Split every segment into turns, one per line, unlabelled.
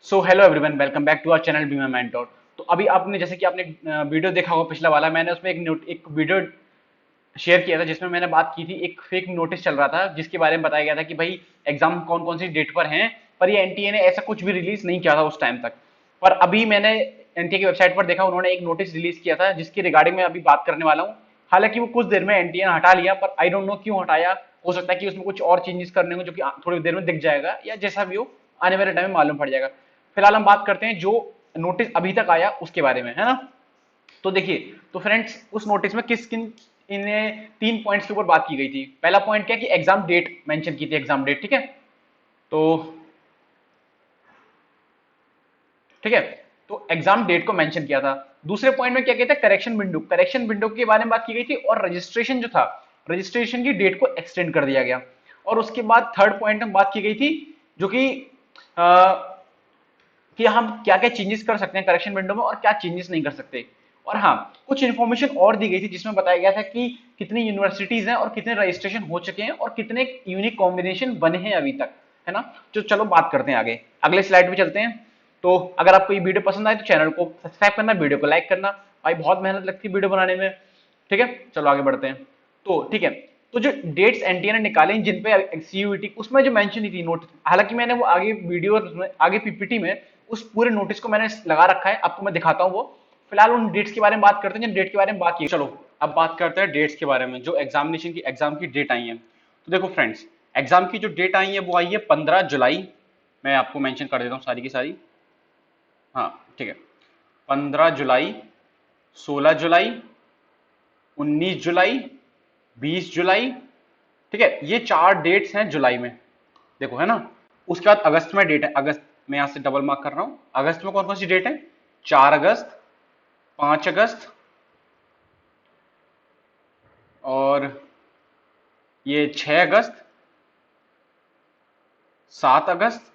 So hello everyone, welcome back to our channel be my mentor. तो अभी आपने जैसे कि आपने वीडियो देखा होगा पिछला वाला, मैंने उसमें एक वीडियो शेयर किया था जिसमें मैंने बात की थी। एक फेक नोटिस चल रहा था जिसके बारे में बताया गया था कि भाई एग्जाम कौन कौन सी डेट पर हैं, पर ये एनटीए ने ऐसा कुछ भी रिलीज नहीं किया था उस टाइम तक। पर अभी मैंने एनटीए की वेबसाइट पर देखा, उन्होंने एक नोटिस रिलीज किया था जिसकी रिगार्डिंग मैं अभी बात करने वाला हूँ। हालांकि वो कुछ देर में एनटीए ने हटा लिया, पर आई डोंट नो क्यों हटाया। हो सकता है कि उसमें कुछ और चेंजेस करने हो जो कि थोड़ी देर में दिख जाएगा, या जैसा भी हो आने वाले टाइम में मालूम पड़ जाएगा। फिलहाल हम बात करते हैं जो नोटिस अभी तक आया उसके बारे में, है ना। तो देखिए, तो फ्रेंड्स उस नोटिस में किस किन इन्हें 3 पॉइंट्स के ऊपर बात की गई थी। पहला पॉइंट क्या है कि एग्जाम डेट मेंशन की थी, एग्जाम डेट, ठीक है। तो ठीक है, तो एग्जाम डेट को मेंशन किया था। दूसरे पॉइंट में क्या कहते हैं, करेक्शन विंडो के बारे में बात की गई थी, और रजिस्ट्रेशन जो था, रजिस्ट्रेशन की डेट को एक्सटेंड कर दिया गया। और उसके बाद थर्ड पॉइंट में बात की गई थी जो कि हम क्या क्या चेंजेस कर सकते हैं करेक्शन विंडो में और क्या चेंजेस नहीं कर सकते। और हाँ, कुछ इन्फॉर्मेशन और दी गई थी जिसमें बताया गया था कि कितनी यूनिवर्सिटीज हैं और कितने रजिस्ट्रेशन हो चुके हैं और कितने यूनिक कॉम्बिनेशन बने हैं अभी तक, है ना। तो चलो बात करते हैं आगे, अगले स्लाइड पे चलते हैं। तो अगर आपको ये वीडियो पसंद आए तो चैनल को सब्सक्राइब करना, वीडियो को लाइक करना। भाई बहुत मेहनत लगती है वीडियो बनाने में, ठीक है। चलो आगे बढ़ते हैं। तो ठीक है, तो जो डेट्स एनटीए ने निकाले जिन पे सीयूईटी, उसमें जो मेंशन थी नोटिस, हालांकि मैंने वो आगे वीडियो में आगे पीपीटी में उस पूरे नोटिस को मैंने लगा रखा है, आपको मैं दिखाता हूँ वो। फिलहाल उन डेट्स के बारे में बात करते हैं जिन डेट के बारे में बात की। चलो अब बात करते हैं डेट्स के बारे में, जो एग्जाम की डेट आई है। तो देखो फ्रेंड्स, एग्जाम की जो डेट आई है वो आई है 15 जुलाई। मैं आपको मेंशन कर देता हूँ सारी की सारी। हाँ ठीक है, 15 जुलाई, 16 जुलाई, 19 जुलाई, 20 जुलाई, ठीक है। ये चार डेट्स हैं जुलाई में, देखो, है ना। उसके बाद अगस्त में डेट है, अगस्त में यहां से डबल मार्क कर रहा हूं। अगस्त में कौन कौन सी डेट है, 4 अगस्त, 5 अगस्त, और ये 6 अगस्त, 7 अगस्त,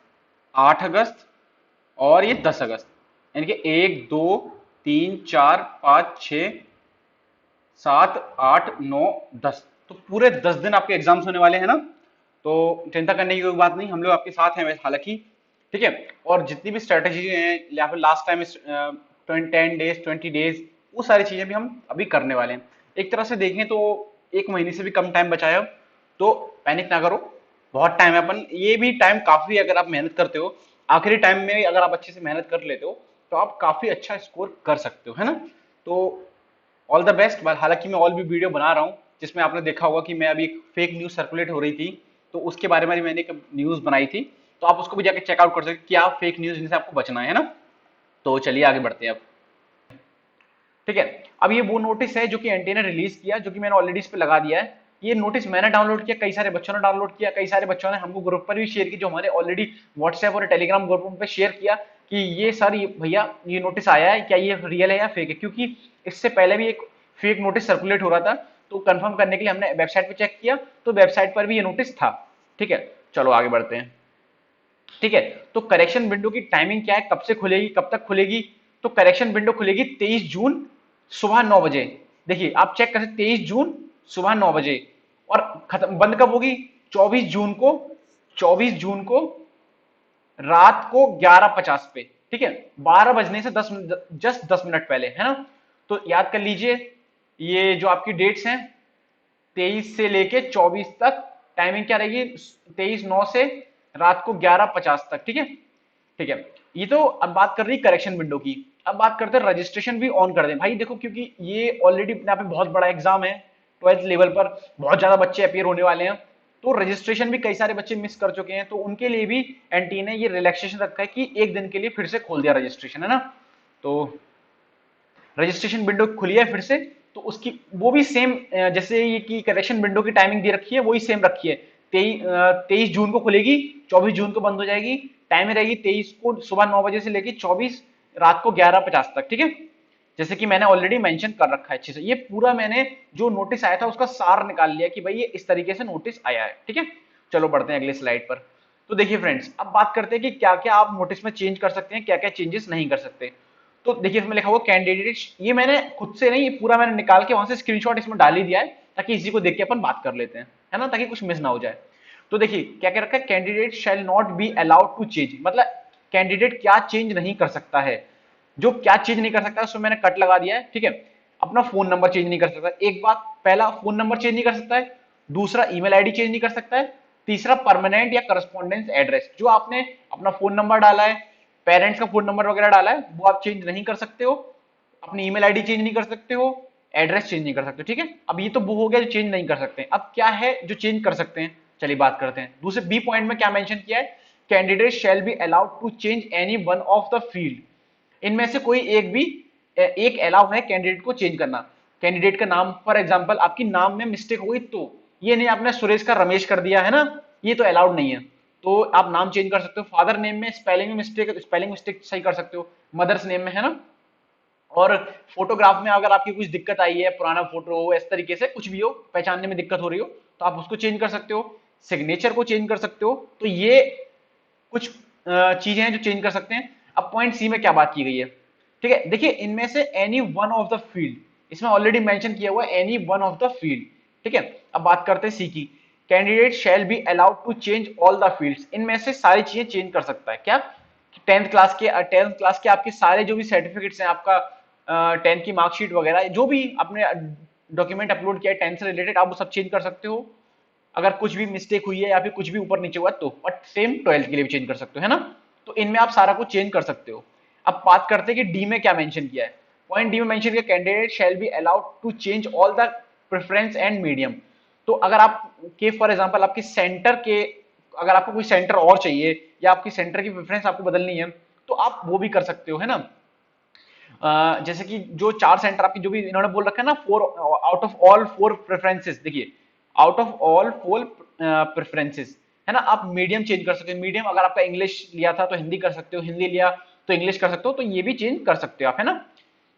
8 अगस्त, और ये 10 अगस्त। यानी कि 1, 2, 3, 4, 5, 6, 7, 8, 9, 10, तो पूरे 10 दिन आपके एग्जाम्स होने वाले हैं ना। तो चिंता करने की कोई बात नहीं, हम लोग आपके साथ हैं हालांकि, ठीक है। और जितनी भी स्ट्रेटेजी हैं या फिर लास्ट टाइम 10 डेज 20 डेज, वो सारी चीजें भी हम अभी करने वाले हैं। एक तरह से देखें तो 1 महीने से भी कम टाइम बचा है, तो पैनिक ना करो, बहुत टाइम है। अपन ये भी टाइम काफी है, अगर आप मेहनत करते हो आखिरी टाइम में, अगर आप अच्छे से मेहनत कर लेते हो तो आप काफी अच्छा स्कोर कर सकते हो, है ना। तो ऑल द बेस्ट। हालांकि मैं ऑल भी वीडियो बना रहा हूँ जिसमें आपने देखा होगा कि मैं अभी एक फेक न्यूज सर्कुलेट हो रही थी, तो उसके बारे में मैंने एक न्यूज बनाई थी। तो आप उसको भी जाकर चेकआउट कर सकते हैं, क्या फेक न्यूज जिनसे आपको बचना है ना। तो चलिए आगे बढ़ते हैं अब, ठीक है। अब ये वो नोटिस है जो कि एनटीए ने रिलीज किया, जो कि मैंने ऑलरेडी इस पे लगा दिया है। ये नोटिस मैंने डाउनलोड किया, कई सारे बच्चों ने डाउनलोड किया, कई सारे बच्चों ने हमको ग्रुप पर भी शेयर की, जो हमारे ऑलरेडी व्हाट्सएप और टेलीग्राम ग्रुप पे शेयर किया कि ये सर, भैया ये नोटिस आया है, क्या ये रियल है या फेक है। क्योंकि इससे पहले भी एक फेक नोटिस सर्कुलेट हो रहा था, तो कंफर्म करने के लिए हमने वेबसाइट पे चेक किया, तो वेबसाइट पर भी ये नोटिस था, ठीक है। चलो आगे बढ़ते हैं, ठीक है। तो करेक्शन विंडो की टाइमिंग क्या है, कब से खुलेगी कब तक खुलेगी। तो करेक्शन विंडो खुलेगी 23 जून सुबह 9 बजे। देखिए आप चेक कर सकते, 23 जून सुबह 9 बजे। और खत्म बंद कब होगी, 24 जून को, 24 जून को रात को 11:50 पे, ठीक है। 12 बजने से 10 मिनट, जस्ट 10 मिनट पहले, है ना। तो याद कर लीजिए, ये जो आपकी डेट्स हैं 23 से लेके 24 तक, टाइमिंग क्या रहेगी, 23/9 से रात को 11:50 तक, ठीक है। ठीक है, ये तो अब बात कर रही करेक्शन विंडो की। अब बात करते हैं रजिस्ट्रेशन भी ऑन कर दें भाई। देखो, क्योंकि ये ऑलरेडी अपने आप में बहुत बड़ा एग्जाम है, 12th लेवल पर बहुत ज्यादा बच्चे अपियर होने वाले हैं, तो रजिस्ट्रेशन भी कई सारे बच्चे मिस कर चुके हैं, तो उनके लिए भी एनटी ने ये रिलैक्सेशन रखा है कि एक दिन के लिए फिर से खोल दिया रजिस्ट्रेशन, है ना। तो रजिस्ट्रेशन विंडो खुली है फिर से, तो उसकी वो भी सेम, जैसे ये की करेक्शन विंडो की टाइमिंग दे रखी है वही सेम रखी है। 23 जून को खुलेगी, 24 जून को बंद हो जाएगी। टाइम रहेगी 23 को सुबह 9 बजे से लेकर 24 रात को 11:50 तक, ठीक है। जैसे कि मैंने ऑलरेडी मेंशन कर रखा है अच्छे से, ये पूरा मैंने जो नोटिस आया था उसका सार निकाल लिया कि भाई ये इस तरीके से नोटिस आया है, ठीक है। चलो बढ़ते हैं अगले स्लाइड पर। तो देखिए फ्रेंड्स, अब बात करते हैं कि क्या क्या आप नोटिस में चेंज कर सकते हैं, क्या क्या चेंजेस नहीं कर सकते। तो देखिए इसमें लिखा हुआ कैंडिडेट, ये मैंने खुद से नहीं, ये पूरा मैंने निकाल के वहां से स्क्रीनशॉट इसमें डाल ही दिया है, ताकि इसी को देख के अपन बात कर लेते हैं, है ना, ताकि कुछ मिस ना हो जाए। तो देखिए क्या क्या रखा है, candidate shall not be allowed to change, मतलब कैंडिडेट क्या चेंज नहीं कर सकता है। जो क्या चेंज नहीं कर सकता है उसमें मैंने कट लगा दिया है, ठीक है। अपना फोन नंबर चेंज नहीं कर सकता, एक बात, पहला फोन नंबर चेंज नहीं कर सकता है, दूसरा ईमेल आईडी चेंज नहीं कर सकता है, तीसरा परमानेंट या करस्पॉन्डेंस एड्रेस, जो आपने अपना फोन नंबर डाला है, पेरेंट्स का फोन नंबर वगैरह डाला है, वो आप चेंज नहीं कर सकते हो, अपनी ईमेल आईडी चेंज नहीं कर सकते हो, एड्रेस चेंज नहीं कर सकते हो, ठीक है। अब ये तो वो हो गया जो चेंज नहीं कर सकते हैं। अब क्या है जो चेंज कर सकते हैं, चलिए बात करते हैं। दूसरे बी पॉइंट में क्या मेंशन किया है, candidate shall be allowed to change any one of the field. इनमें से कोई एक भी एक अलाउ है कैंडिडेट को चेंज करना। कैंडिडेट का नाम, फॉर एग्जांपल आपकी नाम में मिस्टेक हो गई, तो ये नहीं आपने सुरेश का रमेश कर दिया है ना, ये तो अलाउड नहीं है। तो आप नाम चेंज कर सकते हो, फादर नेम में स्पेलिंग में मिस्टेक, स्पेलिंग मिस्टेक सही कर सकते हो, मदर्स नेम में, है ना। और फोटोग्राफ में अगर आपकी कुछ दिक्कत आई है, पुराना फोटो हो, इस तरीके से कुछ भी हो, पहचानने में दिक्कत हो रही हो, तो आप उसको चेंज कर सकते हो, सिग्नेचर को चेंज कर सकते हो। तो ये कुछ चीजें हैं जो चेंज कर सकते हैं। अब पॉइंट सी में क्या बात की गई है, ठीक है, देखिए इनमें से any one of the field, इसमें ऑलरेडी मेंशन किया हुआ है any one of the field, ठीक है। अब बात करते हैं सी की, candidate shall be allowed to change all the fields. इनमें से सारी चीजें चेंज कर सकता है, क्या, टेंथ क्लास के आपके सारे जो भी सर्टिफिकेट्स हैं, आपका 10th की मार्कशीट वगैरह, जो भी आपने डॉक्यूमेंट अपलोड किया है 10th से रिलेटेड, आप वो सब चेंज कर सकते हो। अगर कुछ भी मिस्टेक हुई है या फिर कुछ भी ऊपर नीचे हुआ तो, और सेम 12th के लिए भी चेंज कर सकते हो, है ना। तो इनमें आप सारा कुछ चेंज कर सकते हो। अब बात करते हैं कि डी में क्या मेंशन किया है। पॉइंट डी में मेंशन किया, candidate shall be allowed to change all the preference and medium. तो अगर आप के फॉर एग्जांपल आपके सेंटर के, अगर आपको कोई सेंटर और चाहिए या आपकी सेंटर की प्रेफरेंस आपको बदलनी है, तो आप वो भी कर सकते हो, है ना। जैसे कि जो 4 सेंटर आपकी जो भी इन्होंने बोल रखा है ना, 4 आउट ऑफ ऑल 4 प्रेफरेंसेस, देखिए आउट ऑफ ऑल 4 प्रेफरेंसेस, है ना। आप मीडियम चेंज कर सकते हो, मीडियम अगर आपका इंग्लिश लिया था तो हिंदी कर सकते हो, हिंदी लिया तो इंग्लिश कर सकते हो, तो ये भी चेंज कर सकते हो आप, है ना।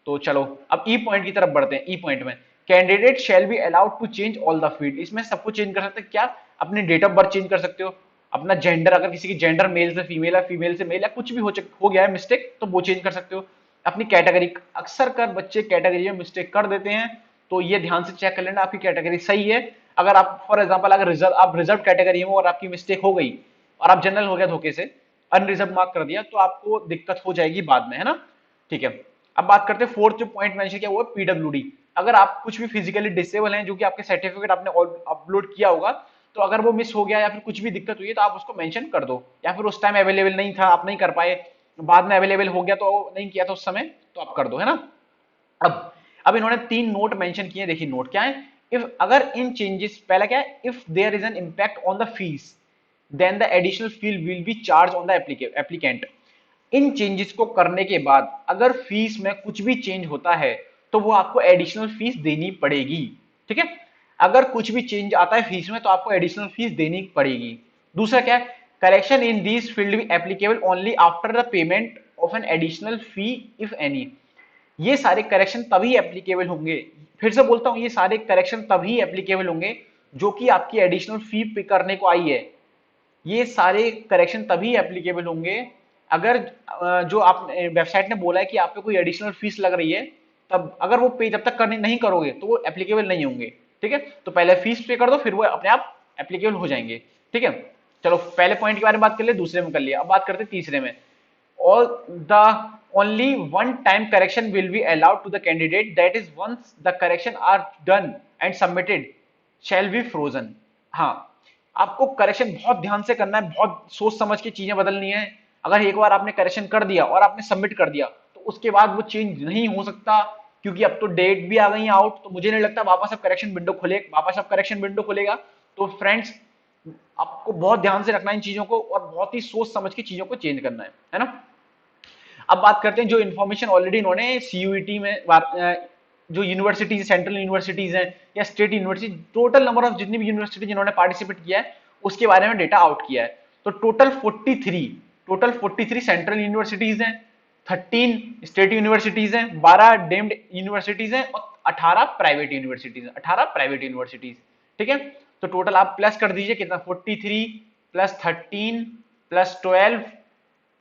तो चलो अब ई पॉइंट की तरफ बढ़ते हैं। ई पॉइंट में candidate shall be allowed to change all the field, इसमें सब कुछ चेंज कर सकते हैं, क्या, अपनी डेट ऑफ बर्थ चेंज कर सकते हो, अपना जेंडर, अगर किसी की जेंडर मेल से फीमेल है, फीमेल से मेल या कुछ भी हो गया है मिस्टेक, तो वो चेंज कर सकते हो। अपनी कैटेगरी, अक्सर कर बच्चे कैटेगरी में मिस्टेक कर देते हैं, तो ये ध्यान से चेक कर लेना आपकी कैटेगरी सही है। अगर आप फॉर एग्जांपल अगर रिजर्व कैटेगरी हो और आपकी मिस्टेक हो गई और आप जनरल हो गया धोखे से, अनरिजर्व मार्क कर दिया, तो आपको दिक्कत हो जाएगी बाद में, है ना, ठीक है। अब बात करते हैं फोर्थ जो पॉइंट मेंशन किया वो है पीडब्ल्यूडी। अगर आप कुछ भी फिजिकली डिसेबल हैं, जो कि आपके सर्टिफिकेट आपने अपलोड किया होगा, तो अगर वो मिस हो गया या फिर कुछ भी दिक्कत हुई है, तो आप उसको मेंशन कर दो, या फिर उस टाइम अवेलेबल नहीं था, आप नहीं कर पाए, बाद में अवेलेबल हो गया तो नहीं किया था उस समय, तो आप कर दो, है ना। अब इन्होंने 3 नोट मेंशन किए, देखिए नोट क्या है। इफ अगर इन चेंजेस, पहला क्या है, if there is an impact on the fees then the additional fee will be charge on the applicant. इन चेंजेस को करने के बाद अगर फीस में कुछ भी चेंज होता है, तो वो आपको एडिशनल फीस देनी पड़ेगी, ठीक है। अगर कुछ भी चेंज आता है फीस में, तो आपको एडिशनल फीस देनी पड़ेगी। दूसरा क्या है, correction in these field be applicable only after the payment of an additional fee if any. ये सारे करेक्शन तभी एप्लीकेबल होंगे, फिर से बोलता हूं, ये सारे करेक्शन तभी एप्लीकेबल होंगे जो कि आपकी एडिशनल फी पे करने को आई है। ये सारे करेक्शन तभी एप्लीकेबल होंगे अगर जो आप वेबसाइट ने बोला है कि आप पे कोई एडिशनल फीस लग रही है, तब अगर वो पे जब तक करनी नहीं करोगे तो वो एप्लीकेबल नहीं होंगे, ठीक है। तो पहले फीस पे कर दो, फिर वो अपने आप एप्लीकेबल हो जाएंगे, ठीक है। चलो पहले पॉइंट के बारे में बात कर लिया, दूसरे में कर लिया, अब बात करते हैं तीसरे में। all the only one time correction will be allowed to the candidate, that is once the correction are done and submitted shall be frozen। हाँ, आपको करेक्शन बहुत ध्यान से करना है, बहुत सोच समझ के चीजें बदलनी है। अगर एक बार आपने करेक्शन कर दिया और आपने सबमिट कर दिया, तो उसके बाद वो चेंज नहीं हो सकता, क्योंकि अब तो डेट भी आ गई आउट, तो मुझे नहीं लगता वापस अब करेक्शन विंडो खुलेगा। तो फ्रेंड्स, आपको बहुत ध्यान से रखना है इन चीजों को, और बहुत ही सोच समझ के चीजों को चेंज करना है ना। अब बात करते हैं जो इन्फॉर्मेशन ऑलरेडी इन्होंने सीयूईटी में जो यूनिवर्सिटीज, सेंट्रल यूनिवर्सिटीज हैं या state university, total number of जितनी भी यूनिवर्सिटी जिन्होंने पार्टिसिपेट किया है उसके बारे में डेटा आउट किया है। तो टोटल 43 सेंट्रल यूनिवर्सिटीज हैं, 13 स्टेट यूनिवर्सिटीज हैं, 12 डीम्ड यूनिवर्सिटीज हैं और 18 प्राइवेट यूनिवर्सिटीज, ठीक है। तो टोटल आप प्लस कर दीजिए कितना, 43 प्लस 13 प्लस 12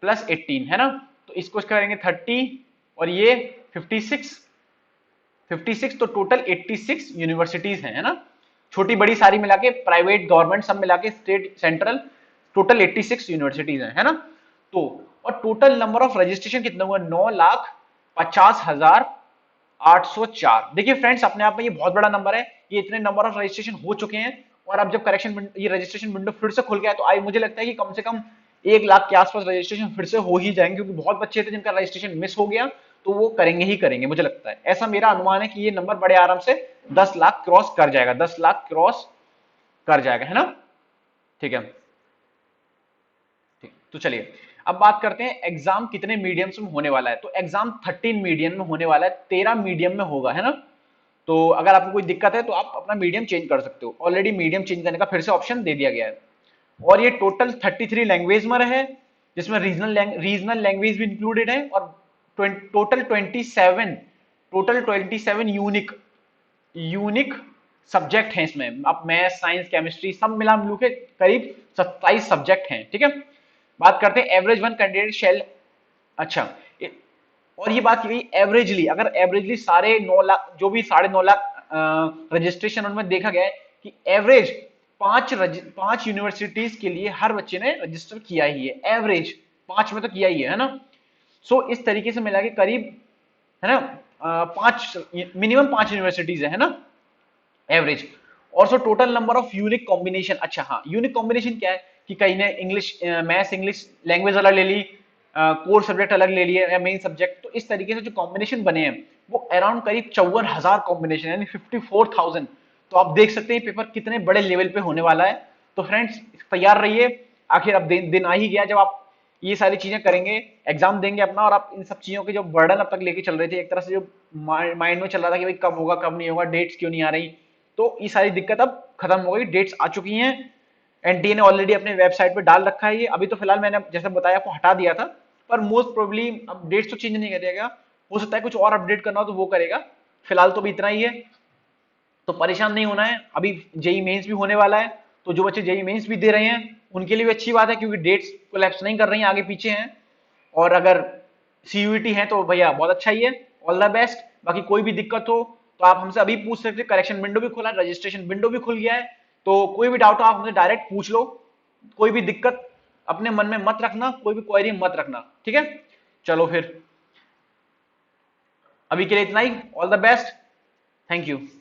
प्लस 18, है ना। तो इसको करेंगे 30 और ये 56, तो टोटल 86 यूनिवर्सिटीज हैं, है ना। छोटी बड़ी सारी मिला के, प्राइवेट गवर्नमेंट सब मिला के, स्टेट सेंट्रल, टोटल 86 यूनिवर्सिटीज हैं, है ना। तो और टोटल नंबर ऑफ रजिस्ट्रेशन कितना हुआ, 9,50,804। देखिए फ्रेंड्स, अपने आप में ये बहुत बड़ा नंबर है, ये इतने नंबर ऑफ रजिस्ट्रेशन हो चुके हैं। और अब जब करेक्शन ये रजिस्ट्रेशन विंडो फिर से खुल गया है, तो आई मुझे लगता है कि कम से कम 1 लाख के आसपास रजिस्ट्रेशन फिर से हो ही जाएंगे, क्योंकि बहुत बच्चे थे जिनका रजिस्ट्रेशन मिस हो गया, तो वो करेंगे ही करेंगे। मुझे लगता है, ऐसा मेरा अनुमान है कि ये नंबर बड़े आराम से 10 लाख क्रॉस कर जाएगा, 10 लाख क्रॉस कर जाएगा, है ना। ठीक है, ठीक, तो चलिए अब बात करते हैं एग्जाम कितने मीडियम्स में होने वाला है। तो एग्जाम 13 मीडियम में होने वाला है, 13 मीडियम में होगा, है ना। तो अगर आपको कोई दिक्कत है तो आप अपना मीडियम चेंज कर सकते हो, ऑलरेडी मीडियम चेंज करने का फिर से ऑप्शन दे दिया गया है। और ये टोटल 33 लैंग्वेज में है, जिसमें रीजनल लैंग्वेज भी इंक्लूडेड है, और टोटल 27 यूनिक यूनिक सब्जेक्ट हैं इसमें। अब मैथ, साइंस, केमिस्ट्री सब मिला मिलू के करीब 27 सब्जेक्ट हैं, ठीक है। बात करते हैं एवरेज वन कैंडिडेट शेल। अच्छा, और ये बात की गई एवरेजली, अगर एवरेजली सारे 9 लाख, जो भी 9.5 लाख रजिस्ट्रेशन उनमें देखा गया है कि एवरेज पांच यूनिवर्सिटीज के लिए हर बच्चे ने रजिस्टर किया ही है, एवरेज 5 में तो किया ही है ना। सो इस तरीके से मिला के करीब, है ना, 5 मिनिमम 5 यूनिवर्सिटीज है ना, एवरेज। और so total number of unique combination. अच्छा हाँ, यूनिक कॉम्बिनेशन क्या है कि कहीं ने इंग्लिश मैथ्स इंग्लिश लैंग्वेज अलग ले ली, कोर सब्जेक्ट अलग ले लिए या मेन सब्जेक्ट, तो इस तरीके से जो कॉम्बिनेशन बने हैं वो अराउंड करीब 54,000 कॉम्बिनेशन, यानी 54,000। तो आप देख सकते हैं पेपर कितने बड़े लेवल पे होने वाला है। तो फ्रेंड्स तैयार रहिए, आखिर अब दिन आ ही गया जब आप ये सारी चीजें करेंगे, एग्जाम देंगे अपना, और आप इन सब चीजों के जो बर्डन अब तक लेके चल रहे थे, एक तरह से जो माइंड में चल रहा था कि भाई कब होगा कब नहीं होगा, डेट्स क्यों नहीं आ रही, तो ये सारी दिक्कत अब खत्म हो गई, डेट्स आ चुकी हैं। एनटीए ने ऑलरेडी अपने वेबसाइट पे डाल रखा है ये, अभी तो फिलहाल मैंने जैसे बताया आपको हटा दिया था, पर मोस्ट प्रोबेबली अब डेट्स तो चेंज नहीं करेगा, हो सकता है कुछ और अपडेट करना हो तो वो करेगा। फिलहाल तो भी इतना ही है, तो परेशान नहीं होना है। अभी जेई मेंस भी होने वाला है, तो जो बच्चे जेई मेंस भी दे रहे हैं उनके लिए भी अच्छी बात है, क्योंकि डेट्स कोलैप्स नहीं कर रही हैं, आगे पीछे हैं। और अगर सीयूईटी है तो भैया बहुत अच्छा ही है, ऑल द बेस्ट। बाकी कोई भी दिक्कत हो तो आप हमसे अभी पूछ सकते हैं, करेक्शन विंडो भी खुला है, रजिस्ट्रेशन विंडो भी खुल गया है, तो कोई भी डाउट हो आप हमसे डायरेक्ट पूछ लो। कोई भी दिक्कत अपने मन में मत रखना, कोई भी क्वेरी मत रखना, ठीक है। चलो फिर अभी के लिए इतना ही, all the best, thank you.